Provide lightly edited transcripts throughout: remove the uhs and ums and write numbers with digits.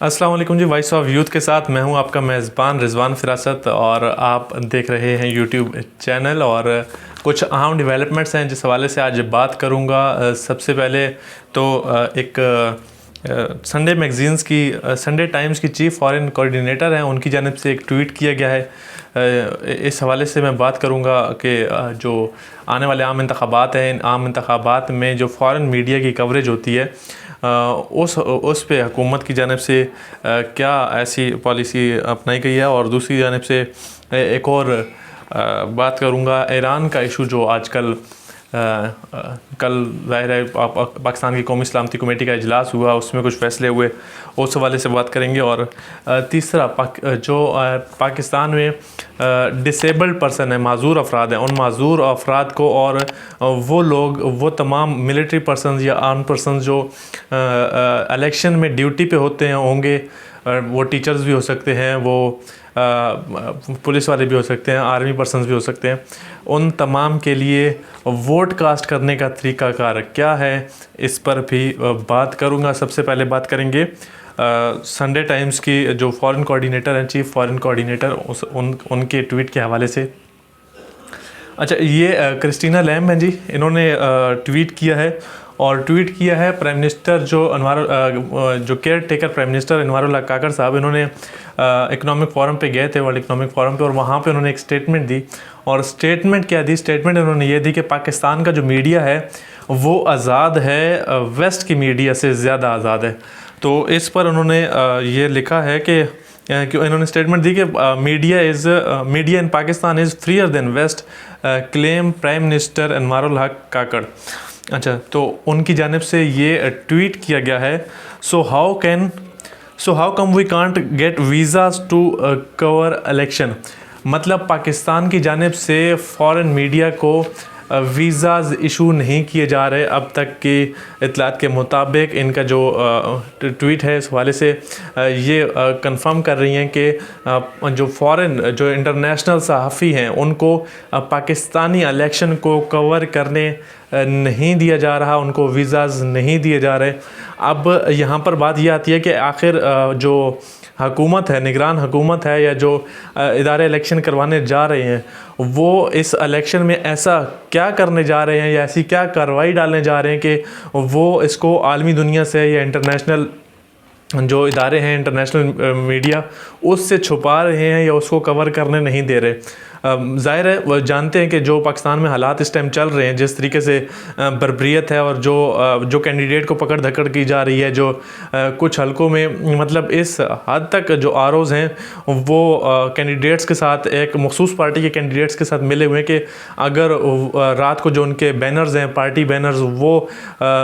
अस्सलाम वालेकुम जी। Voice of youth के साथ मैं हूं आपका मेज़बान रिजवान फिरासत और आप देख रहे हैं यूट्यूब चैनल। और कुछ अहम डेवलपमेंट्स हैं जिस हवाले से आज बात करूंगा। सबसे पहले तो एक संडे मैगज़ीन्स की संडे टाइम्स की चीफ़ फॉरेन कोऑर्डिनेटर हैं, उनकी जानिब से एक ट्वीट किया गया है। इस हवाले से मैं बात करूंगा कि जो आने वाले आम इंतखाबात हैं, इन आम इंतखाबात में जो फॉरेन मीडिया की कवरेज होती है उस पे हुकूमत की जानिब से क्या ऐसी पॉलिसी अपनाई गई है। और दूसरी जानिब से एक और बात करूँगा ईरान का इशू जो आजकल कल ज़ाहिर है पाकिस्तान की कौमी सलामती कमेटी का इजलास हुआ, उसमें कुछ फ़ैसले हुए, उस हवाले से बात करेंगे। और तीसरा जो पाकिस्तान में डिसेबल्ड पर्सन है, माजूर अफराद हैं, उन माजूर अफराद को और वो लोग, वो तमाम मिलिट्री पर्सन या आर्म पर्सन जो इलेक्शन में ड्यूटी पे होते हैं होंगे, वो टीचर्स भी हो सकते हैं, वो पुलिस वाले भी हो सकते हैं, आर्मी पर्सन्स भी हो सकते हैं, उन तमाम के लिए वोट कास्ट करने का तरीक़ाकार क्या है, इस पर भी बात करूँगा। सबसे पहले बात करेंगे संडे टाइम्स की जो फॉरेन कोऑर्डिनेटर हैं, चीफ़ फॉरेन कोऑर्डिनेटर, उनके ट्वीट के हवाले से। अच्छा, ये क्रिस्टीना लैम हैं जी, इन्होंने ट्वीट किया है और ट्वीट किया है प्राइम मिनिस्टर जो care taker prime minister Anwarullah काकड़ साहब, इन्होंने इकोनॉमिक फोरम पे गए थे, वर्ल्ड इकोनॉमिक फोरम पे, और वहाँ पे उन्होंने एक स्टेटमेंट दी। और स्टेटमेंट क्या दी? स्टेटमेंट उन्होंने ये दी कि पाकिस्तान का जो मीडिया है वो आज़ाद है, वेस्ट की मीडिया से ज़्यादा आज़ाद है। तो इस पर उन्होंने ये लिखा है कि इन्होंने स्टेटमेंट दी कि media in Pakistan is freer than west, claim prime minister Anwarullah Kakar. अच्छा, तो उनकी जानिब से ये ट्वीट किया गया है। So how come we can't get visas to cover election. मतलब पाकिस्तान की जानिब से फ़ॉरेन मीडिया को वीज़ाज़ इशू नहीं किए जा रहे अब तक की इतलात के मुताबिक। इनका जो ट्वीट है इस हवाले से ये कंफर्म कर रही हैं कि जो इंटरनेशनल सहाफ़ी हैं उनको पाकिस्तानी इलेक्शन को कवर करने नहीं दिया जा रहा, उनको वीज़ाज़ नहीं दिए जा रहे। अब यहाँ पर बात ये आती है कि आखिर जो हुकूमत है, निगरान हुकूमत है, या जो इदारे इलेक्शन करवाने जा रहे हैं, वो इस इलेक्शन में ऐसा क्या करने जा रहे हैं या ऐसी क्या कार्रवाई डालने जा रहे हैं कि वो इसको आलमी दुनिया से या इंटरनेशनल जो इदारे हैं, इंटरनेशनल मीडिया, उससे छुपा रहे हैं या उसको कवर करने नहीं दे रहे। ज़ाहिर है वो जानते हैं कि जो पाकिस्तान में हालात इस टाइम चल रहे हैं, जिस तरीके से बर्बरियत है और जो कैंडिडेट को पकड़ धकड़ की जा रही है, जो कुछ हलकों में मतलब इस हद तक जो आरओज़ हैं वो कैंडिडेट्स के साथ, एक मखसूस पार्टी के कैंडिडेट्स के साथ मिले हुए हैं कि अगर रात को जो उनके बैनर्स हैं, पार्टी बैनर्स, वो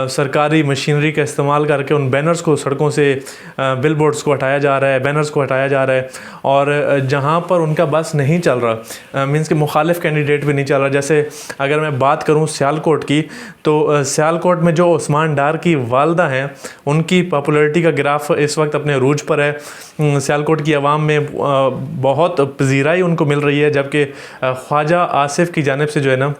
सरकारी मशीनरी का इस्तेमाल करके उन बैनर्स को सड़कों से, बिलबोर्ड्स को हटाया जा रहा है, बैनर्स को हटाया जा रहा है। और जहाँ पर उनका बस नहीं चल रहा, मींस कि मुखालिफ कैंडिडेट भी नहीं चल रहा। जैसे अगर मैं बात करूं सियालकोट की, तो सियालकोट में जो उस्मान डार की वालदा हैं, उनकी पॉपुलैरिटी का ग्राफ इस वक्त अपने अरूज पर है। सियालकोट की आवाम में बहुत पजीराई उनको मिल रही है, जबकि ख्वाजा आसिफ की जानिब से जो है ना,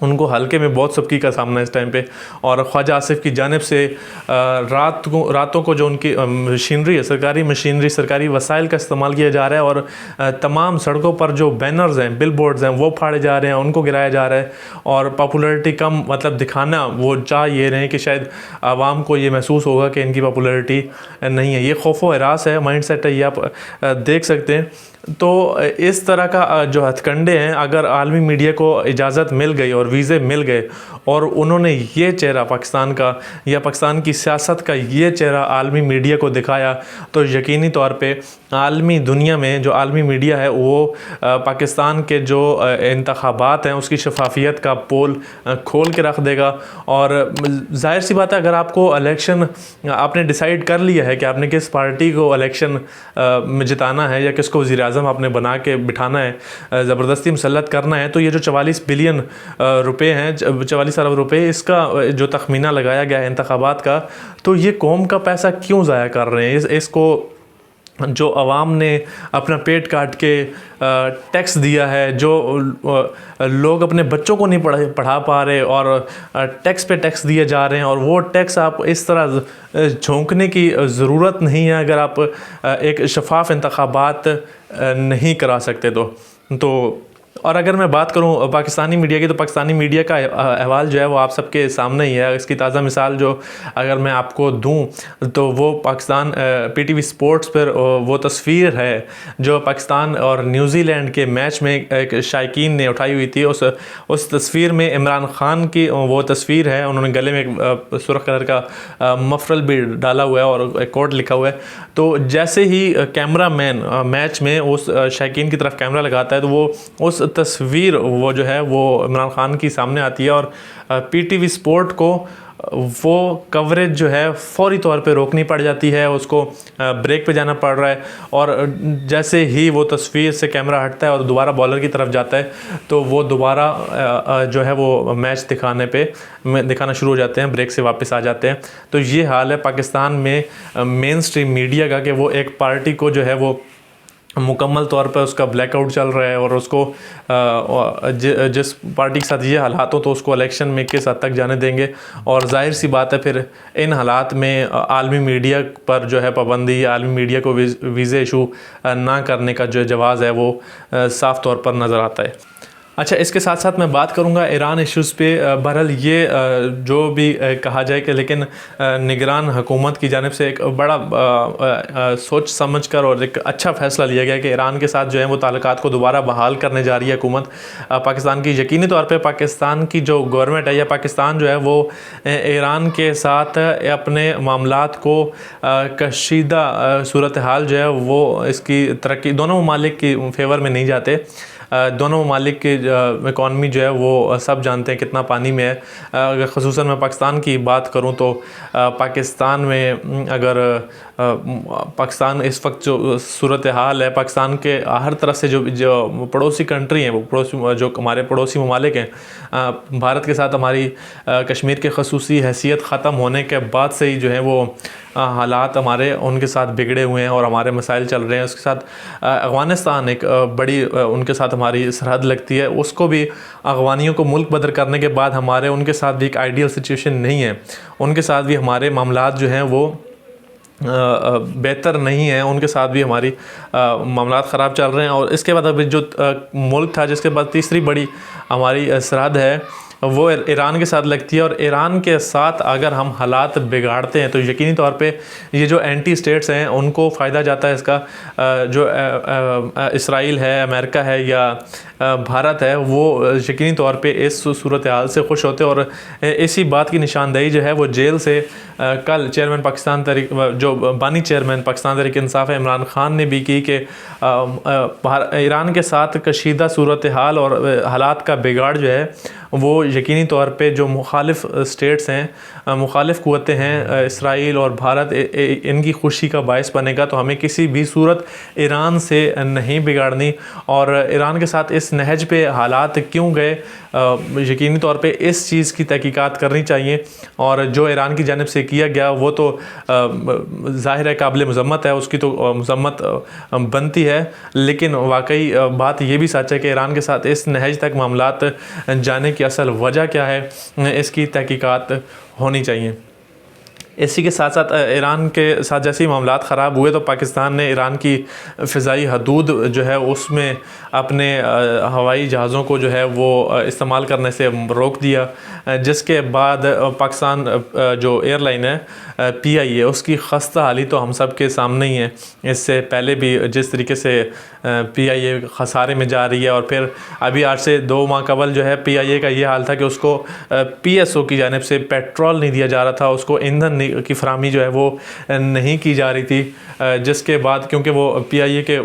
उनको हल्के में बहुत सबकी का सामना इस टाइम पे। और ख्वाजा आसिफ की जानिब से रातों को जो उनकी मशीनरी है, सरकारी मशीनरी, सरकारी वसाइल का इस्तेमाल किया जा रहा है, और तमाम सड़कों पर जो बैनर्स हैं, बिलबोर्ड्स हैं, वो फाड़े जा रहे हैं, उनको गिराया जा रहा है। और पॉपुलैरिटी कम मतलब दिखाना वो चाह ये रहे हैं कि शायद आवाम को ये महसूस होगा कि इनकी पॉपुलैरिटी नहीं है। ये खौफ व हरास है, माइंड सेट है, ये आप देख सकते हैं। तो इस तरह का जो हथकंडे हैं, अगर आलमी मीडिया को इजाज़त मिल गई और वीज़े मिल गए और उन्होंने ये चेहरा पाकिस्तान का या पाकिस्तान की सियासत का ये चेहरा आलमी मीडिया को दिखाया, तो यकीनी तौर पे आलमी दुनिया में जो आलमी मीडिया है वो पाकिस्तान के जो इंतखाबात हैं उसकी शफाफियत का पोल खोल के रख देगा। और जाहिर सी बात है, अगर आपको इलेक्शन आपने डिसाइड कर लिया है कि आपने किस पार्टी को इलेक्शन में जिताना है या किसको वज़ीर आज़म आपने बना के बिठाना है, ज़बरदस्ती मुसल्लत करना है, तो ये जो 44 बिलियन रुपए हैं, 44 अरब रुपए, इसका जो तखमीना लगाया गया है इंतखाबात का, तो ये कौम का पैसा क्यों ज़ाया कर रहे हैं? इसको जो आवाम ने अपना पेट काट के टैक्स दिया है, जो लोग अपने बच्चों को नहीं पढ़ा पा रहे और टैक्स पे टैक्स दिए जा रहे हैं, और वो टैक्स आप इस तरह झोंकने की ज़रूरत नहीं है अगर आप एक शफाफ इंतखाबात नहीं करा सकते तो और अगर मैं बात करूं पाकिस्तानी मीडिया की, तो पाकिस्तानी मीडिया का अहवाल जो है वो आप सबके सामने ही है। इसकी ताज़ा मिसाल जो अगर मैं आपको दूं तो वो पाकिस्तान पीटीवी स्पोर्ट्स पर वो तस्वीर है जो पाकिस्तान और न्यूजीलैंड के मैच में एक शायकीन ने उठाई हुई थी। उस तस्वीर में इमरान खान की वो तस्वीर है, उन्होंने गले में एक सुर्ख कलर का मफरल भी डाला हुआ है और एक कोट लिखा हुआ है। तो जैसे ही कैमरा मैन मैच में उस शायकीन की तरफ कैमरा लगाता है तो वो उस तस्वीर वो जो है वो इमरान खान की सामने आती है और पीटीवी स्पोर्ट को वो कवरेज जो है फौरी तौर पे रोकनी पड़ जाती है, उसको ब्रेक पे जाना पड़ रहा है। और जैसे ही वो तस्वीर से कैमरा हटता है और दोबारा बॉलर की तरफ जाता है तो वो दोबारा जो है वो मैच दिखाना शुरू हो जाते हैं, ब्रेक से वापस आ जाते हैं। तो ये हाल है पाकिस्तान में मेन स्ट्रीम मीडिया का कि वो एक पार्टी को जो है वो मुकम्मल तौर पर उसका ब्लैकआउट चल रहा है और उसको जिस पार्टी के साथ ये हालात हो तो उसको इलेक्शन में किस हद तक जाने देंगे। और जाहिर सी बात है फिर इन हालात में आलमी मीडिया पर जो है पाबंदी, आलमी मीडिया को वीज़े इशू ना करने का जो जवाज़ है वो साफ़ तौर पर नज़र आता है। अच्छा, इसके साथ साथ मैं बात करूंगा ईरान इश्यूज़ पे। बहरहाल ये जो भी कहा जाए कि लेकिन निगरान हुकूमत की जानिब से एक बड़ा सोच समझ कर और एक अच्छा फ़ैसला लिया गया कि ईरान के साथ जो है वो ताल्लुकात को दोबारा बहाल करने जा रही है हुकूमत पाकिस्तान की। यकीनी तौर पे पाकिस्तान की जो गवर्नमेंट है या पाकिस्तान जो है वो ईरान के साथ अपने मामलात को कशीदा सूरत हाल जो है वो इसकी तरक्की दोनों ममालिक की फेवर में नहीं जाते। दोनों ममालिक की इकॉनमी जो है वो सब जानते हैं कितना पानी में है। अगर ख़ुसूसन मैं पाकिस्तान की बात करूं तो पाकिस्तान में अगर पाकिस्तान इस वक्त जो सूरत हाल है, पाकिस्तान के हर तरफ से जो पड़ोसी कंट्री हैं, वो जो हमारे पड़ोसी ममालिक हैं, भारत के साथ हमारी कश्मीर के ख़ुसूसी हैसियत ख़त्म होने के बाद से ही जो है वो हालात हमारे उनके साथ बिगड़े हुए हैं और हमारे मसाइल चल रहे हैं। उसके साथ अफ़गानिस्तान एक बड़ी उनके साथ हमारी सरहद लगती है, उसको भी अफ़गानियों को मुल्क बदर करने के बाद हमारे उनके साथ भी एक आइडियल सिचुएशन नहीं है। उनके साथ भी हमारे मामलात जो हैं वो बेहतर नहीं है, उनके साथ भी हमारी मामलात ख़राब चल रहे हैं। और इसके बाद अभी जो मुल्क था जिसके बाद तीसरी बड़ी हमारी सरहद है वो ईरान के साथ लगती है। और ईरान के साथ अगर हम हालात बिगाड़ते हैं तो यकीनी तौर पे ये जो एंटी स्टेट्स हैं उनको फ़ायदा जाता है इसका। जो इसराइल है, अमेरिका है या भारत है, वो यकीनी तौर पे इस सूरत हाल से खुश होते हैं। और इसी बात की निशानदेही जो है वो जेल से कल चेयरमैन पाकिस्तान जो बानी चेयरमैन पाकिस्तान तहरीक इंसाफ है इमरान खान ने भी की कि ईरान के साथ कशीदा सूरत हाल और हालात का बिगाड़ जो है वो यकीनी तौर पे जो मुखालिफ स्टेट्स हैं, मुखालिफ क़ुव्वतें हैं, इसराइल और भारत, इनकी खुशी का बायस बनेगा। तो हमें किसी भी सूरत ईरान से नहीं बिगाड़नी। और ईरान के साथ इस नहज पे हालात क्यों गए, यकीनी तौर पे इस चीज़ की तहकीकात करनी चाहिए। और जो ईरान की जानिब से किया गया वो तो ज़ाहिर है काबिल मज़म्मत है, उसकी तो मज़म्मत बनती है। लेकिन वाकई बात ये भी सच है कि ईरान के साथ इस नहज तक मामलात जाने की असल वजह क्या है, इसकी तहकीकात होनी चाहिए। इसी के साथ साथ ईरान के साथ जैसे ही मामलात ख़राब हुए तो पाकिस्तान ने ईरान की फ़िज़ाई हदूद जो है उसमें अपने हवाई जहाज़ों को जो है वो इस्तेमाल करने से रोक दिया, जिसके बाद पाकिस्तान जो एयरलाइन है PIA उसकी खस्ता हाली तो हम सब के सामने ही है। इससे पहले भी जिस तरीके से PIA खसारे में जा रही है, और फिर अभी आज से 2 माह कबल जो है PIA का ये हाल था कि उसको PSO की जानिब से पेट्रोल नहीं दिया जा रहा था, उसको ईंधन की फराहमी जो है वो नहीं की जा रही थी। जिसके बाद क्योंकि वो PIA के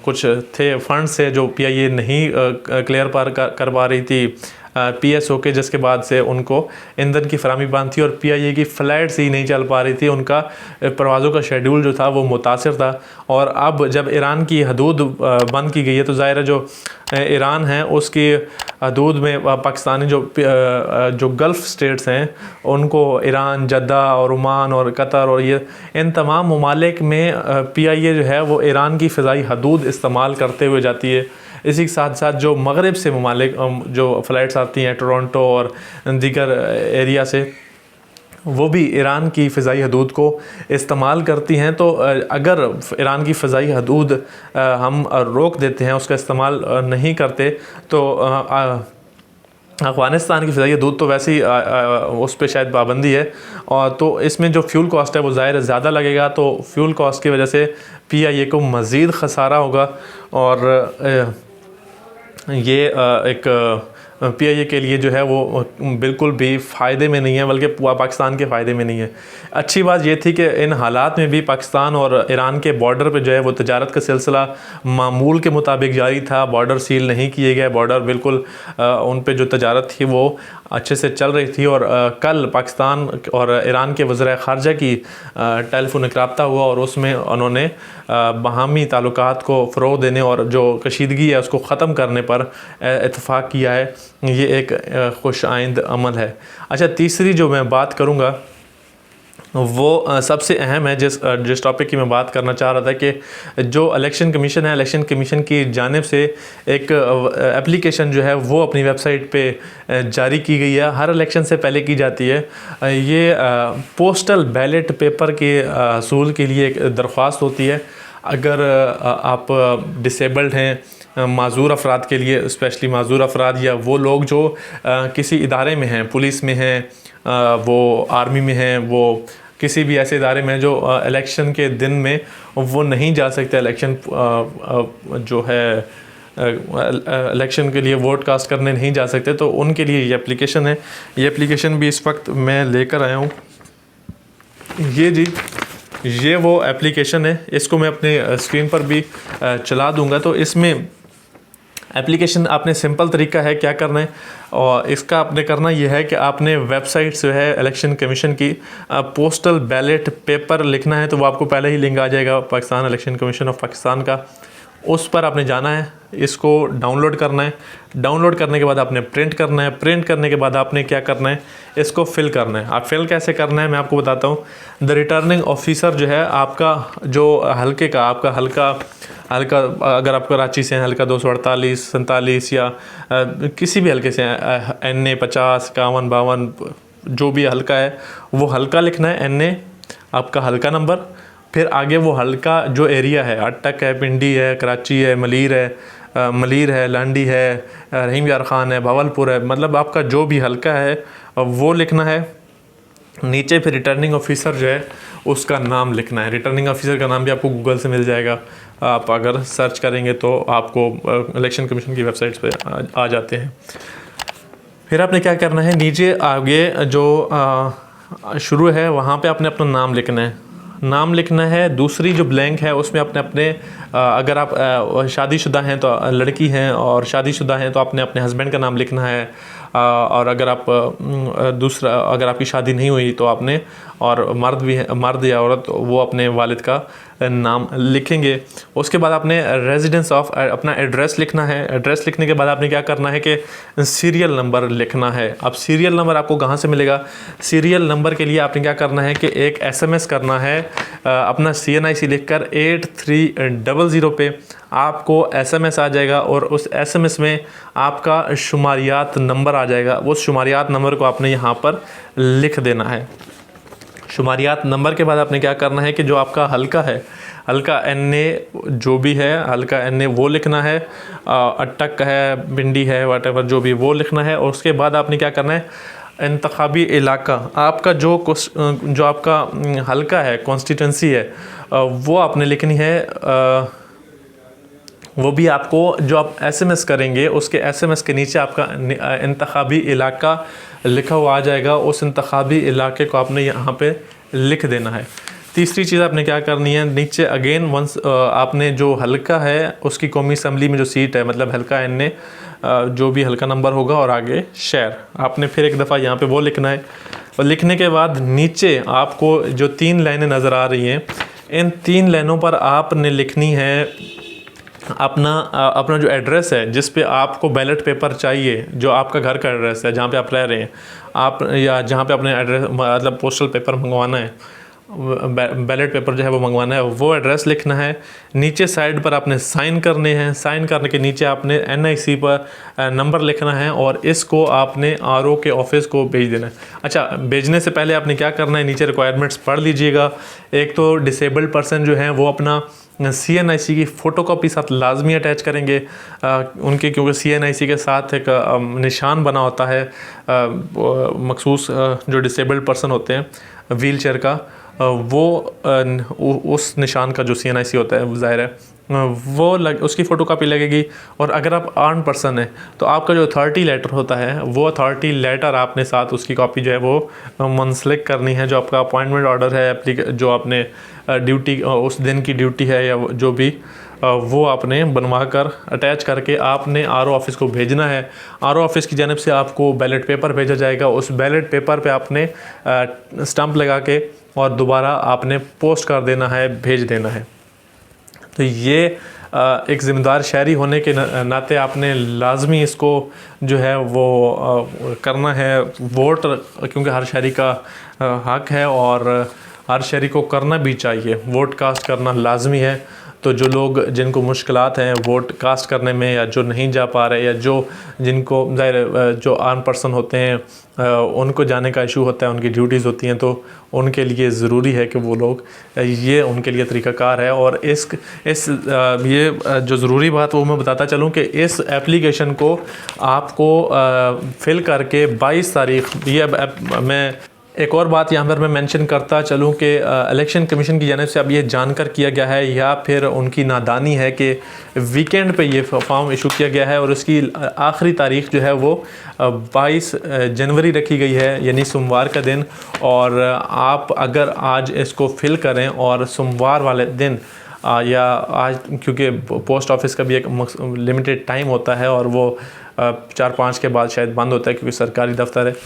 कुछ थे फंड्स से जो PIA नहीं क्लियर कर पा रही थी PSO के, जिसके बाद से उनको ईंधन की फराहमी बंद थी और PIA की फ़्लाइट्स ही नहीं चल पा रही थी, उनका परवाज़ों का शेड्यूल जो था वो मुतासिर था। और अब जब ईरान की हदूद बंद की गई है तो ज़ाहिर है जो ईरान है उसकी हदूद में पाकिस्तानी जो गल्फ़ स्टेट्स हैं उनको ईरान, जद्दा और ओमान और कतर और ये इन तमाम ममालिक में PIA जो है वो ईरान की फ़िज़ाई हदूद इस्तेमाल करते हुए जाती है। इसी के साथ साथ जो मगरब से ममालिक जो फ़्लाइट्स आती हैं टोरंटो और दीगर एरिया से, वो भी ईरान की फ़िज़ाई हदूद को इस्तेमाल करती हैं। तो अगर ईरान की फ़िज़ाई हदूद हम रोक देते हैं, उसका इस्तेमाल नहीं करते, तो अफ़गानिस्तान की फ़िज़ाई हदूद तो वैसे ही उस पर शायद पाबंदी है, और तो इसमें जो फ्यूल कॉस्ट है वो ज़ाहिर ज़्यादा लगेगा। तो फ्यूल कॉस्ट की वजह से PIA को मज़ीद ख़सारा होगा और ये एक PIA के लिए जो है वो बिल्कुल भी फ़ायदे में नहीं है, बल्कि पाकिस्तान के फ़ायदे में नहीं है। अच्छी बात ये थी कि इन हालात में भी पाकिस्तान और ईरान के बॉर्डर पे जो है वो तजारत का सिलसिला मामूल के मुताबिक जारी था। बॉर्डर सील नहीं किए गए, बॉर्डर बिल्कुल उन पे जो तजारत थी वो अच्छे से चल रही थी। और कल पाकिस्तान और ईरान के वज़ीर ख़ारजा की टेलीफोनिक रब्ता हुआ और उसमें उन्होंने बाहमी ताल्लुकात को फ़रोग़ देने और जो कशीदगी है उसको ख़त्म करने पर इत्तफ़ाक़ किया है। ये एक खुश आइंद अमल है। अच्छा, तीसरी जो मैं बात करूँगा वो सबसे अहम है, जिस टॉपिक की मैं बात करना चाह रहा था कि जो इलेक्शन कमीशन है, इलेक्शन कमीशन की जानिब से एक एप्लीकेशन जो है वो अपनी वेबसाइट पे जारी की गई है। हर इलेक्शन से पहले की जाती है। ये पोस्टल बैलेट पेपर के हसूल के लिए एक दरख्वास्त होती है। अगर आप डिसेबल्ड हैं, माजूर अफराद के लिए, स्पेशली माजूर अफराद या वो लोग जो किसी इदारे में हैं, पुलिस में हैं, वो आर्मी में हैं, वो किसी भी ऐसे इदारे में जो इलेक्शन के दिन में वो नहीं जा सकते, इलेक्शन जो है इलेक्शन के लिए वोट कास्ट करने नहीं जा सकते, तो उनके लिए ये एप्लीकेशन है। ये एप्लीकेशन भी इस वक्त मैं लेकर आया हूँ। ये वो एप्लीकेशन है, इसको मैं अपने स्क्रीन पर भी चला दूँगा। तो इसमें एप्लीकेशन आपने सिंपल तरीका है क्या करना है, और इसका आपने करना यह है कि आपने वेबसाइट जो है इलेक्शन कमीशन की पोस्टल बैलेट पेपर लिखना है। तो वो आपको पहले ही लिंक आ जाएगा Pakistan election commission of Pakistan का, उस पर आपने जाना है, इसको डाउनलोड करना है। डाउनलोड करने के बाद आपने प्रिंट करना है। प्रिंट करने के बाद आपने क्या करना है, इसको फिल करना है। आप फिल कैसे करना है मैं आपको बताता हूँ। द रिटर्निंग ऑफिसर जो है आपका, जो हल्के का आपका हल्का अगर आप कराची से हैं, हल्का 248, 47 या किसी भी हल्के से NA 50, 51, 52 जो भी हल्का है वो हल्का लिखना है। NA आपका हल्का नंबर, फिर आगे वो हल्का जो एरिया है, अटक है, पिंडी है, कराची है, मलीर है, लांडी है, रहीम यार ख़ान है, भावलपुर है, मतलब आपका जो भी हल्का है वो लिखना है। नीचे फिर रिटर्निंग ऑफिसर जो है उसका नाम लिखना है। रिटर्निंग ऑफिसर का नाम भी आपको गूगल से मिल जाएगा, आप अगर सर्च करेंगे तो आपको इलेक्शन कमीशन की वेबसाइट्स पे आ जाते हैं। फिर आपने क्या करना है, नीचे आगे जो शुरू है वहाँ पे आपने अपना नाम लिखना है। दूसरी जो ब्लैंक है उसमें अपने अगर आप शादीशुदा हैं तो लड़की हैं, और शादीशुदा हैं तो आपने अपने हस्बैंड का नाम लिखना है। और अगर आपकी शादी नहीं हुई तो आपने, और मर्द या औरत, वो अपने वालिद का नाम लिखेंगे। उसके बाद आपने रेजिडेंस ऑफ अपना एड्रेस लिखना है। एड्रेस लिखने के बाद आपने क्या करना है कि सीरियल नंबर लिखना है। अब सीरियल नंबर आपको कहाँ से मिलेगा? सीरियल नंबर के लिए आपने क्या करना है कि एक SMS करना है अपना CNIC लिखकर 8300 पे आपको SMS आ जाएगा, और उस SMS में आपका शुमारियात नंबर आ जाएगा। उस शुमारियात नंबर को आपने यहाँ पर लिख देना है। शुमारियात नंबर के बाद आपने क्या करना है कि जो आपका हल्का है, हल्का NA जो भी है, हल्का NA वो लिखना है, अटक है, भिंडी है, वटेवर जो भी वो लिखना है। और उसके बाद आपने क्या करना है, इंतखाबी इलाका आपका जो आपका हल्का है, कॉन्स्टिट्यूंसी है, वो आपने लिखनी है। वो भी आपको जो आप SMS करेंगे उसके SMS के नीचे आपका इंतखाबी इलाका लिखा हुआ आ जाएगा। उस इंतखाबी इलाके को आपने यहाँ पे लिख देना है। तीसरी चीज़ आपने क्या करनी है, नीचे अगेन वंस आपने जो हल्का है उसकी कौमी असम्बली में जो सीट है, मतलब हल्का एन जो भी हल्का नंबर होगा और आगे शहर, आपने फिर एक दफ़ा यहाँ पे वो लिखना है। और लिखने के बाद नीचे आपको जो 3 लाइनें नज़र आ रही हैं, इन 3 लाइनों पर आपने लिखनी है अपना जो एड्रेस है जिस पे आपको बैलेट पेपर चाहिए, जो आपका घर का एड्रेस है जहाँ पे आप रह रहे हैं आप, या जहाँ पे अपने एड्रेस मतलब पोस्टल पेपर मंगवाना है, बैलेट पेपर जो है वो मंगवाना है, वो एड्रेस लिखना है। नीचे साइड पर आपने साइन करने हैं, साइन करने के नीचे आपने NIC पर नंबर लिखना है और इसको आपने RO के ऑफिस को भेज देना है। अच्छा, भेजने से पहले आपने क्या करना है, नीचे रिक्वायरमेंट्स पढ़ लीजिएगा। एक तो डिसेबल्ड पर्सन जो हैं वो अपना CNIC की फ़ोटोकॉपी साथ लाजमी अटैच करेंगे उनके, क्योंकि CNIC के साथ एक निशान बना होता है मखसूस जो डिसेबल्ड पर्सन होते हैं व्हील चेयर का, वो उस निशान का जो CNIC होता है ज़ाहिर है वो उसकी फ़ोटोकॉपी लगेगी। और अगर आप आर्म्ड पर्सन है तो आपका जो अथॉरिटी लेटर होता है वो अथॉरिटी लेटर आपने साथ उसकी कॉपी जो है वो मुंसलिक करनी है। जो आपका अपॉइंटमेंट ऑर्डर है, जो आपने ड्यूटी उस दिन की ड्यूटी है या जो भी, वो आपने बनवा कर अटैच करके आपने RO ऑफिस को भेजना है। RO ऑफिस की जानिब से आपको बैलेट पेपर भेजा जाएगा। उस बैलेट पेपर पे आपने स्टंप लगा के और दोबारा आपने पोस्ट कर देना है, भेज देना है। तो ये एक ज़िम्मेदार शहरी होने के नाते आपने लाजमी इसको जो है वो करना है। वोट क्योंकि हर शहरी का हक है और हर शहरी को करना भी चाहिए, वोट कास्ट करना लाजमी है। तो जो लोग जिनको मुश्किलात हैं वोट कास्ट करने में, या जो नहीं जा पा रहे, या जिनको ज़ाहिर जो आर्म पर्सन होते हैं उनको जाने का इशू होता है, उनकी ड्यूटीज़ होती हैं, तो उनके लिए ज़रूरी है कि वो लोग, ये उनके लिए तरीक़ाकार है। और ये जो ज़रूरी बात वो मैं बताता चलूँ कि इस एप्लीकेशन को आपको फ़िल करके 22 तारीख, ये मैं एक और बात यहाँ पर मैं मेंशन करता चलूँ कि इलेक्शन कमीशन की जानिब से अब ये जानकर किया गया है या फिर उनकी नादानी है कि वीकेंड पे ये फॉर्म इशू किया गया है और उसकी आखिरी तारीख जो है वो 22 जनवरी रखी गई है, यानी सोमवार का दिन। और आप अगर आज इसको फिल करें और सोमवार वाले दिन या आज, क्योंकि पोस्ट ऑफिस का भी एक लिमिटेड टाइम होता है और वो 4-5 के बाद शायद बंद होता है क्योंकि सरकारी दफ्तर है,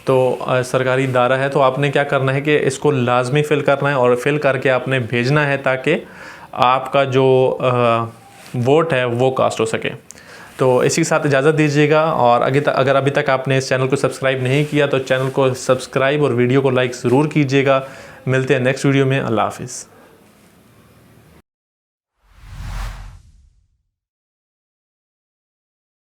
तो सरकारी इदारा है। तो आपने क्या करना है कि इसको लाजमी फ़िल करना है और फ़िल करके आपने भेजना है ताकि आपका जो वोट है वो कास्ट हो सके। तो इसी के साथ इजाज़त दीजिएगा। और अगर अभी तक आपने इस चैनल को सब्सक्राइब नहीं किया तो चैनल को सब्सक्राइब और वीडियो को लाइक ज़रूर कीजिएगा। मिलते हैं नेक्स्ट वीडियो में। अल्लाह हाफ़िज़।